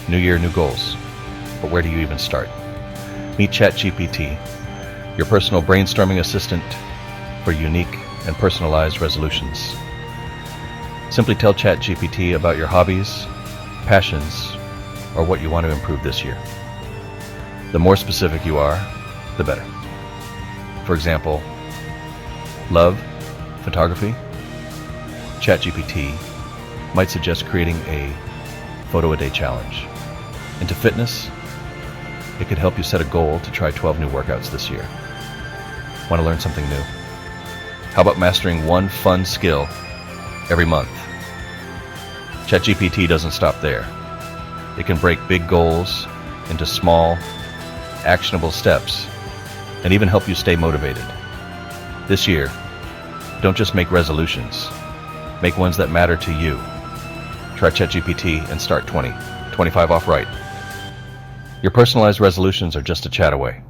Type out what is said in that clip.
New year, new goals. But where do you even start? Meet ChatGPT, your personal brainstorming assistant for unique and personalized resolutions. Simply tell ChatGPT about your hobbies, passions, or what you want to improve this year. The more specific you are, the better. For example, love photography. ChatGPT might suggest creating a photo a day challenge. Into fitness, it could help you set a goal to try 12 new workouts this year. Want to learn something new? How about mastering one fun skill every month? ChatGPT doesn't stop there. It can break big goals into small, actionable steps and even help you stay motivated. This year, don't just make resolutions. Make ones that matter to you. Try ChatGPT and start 25 off right. Your personalized resolutions are just a chat away.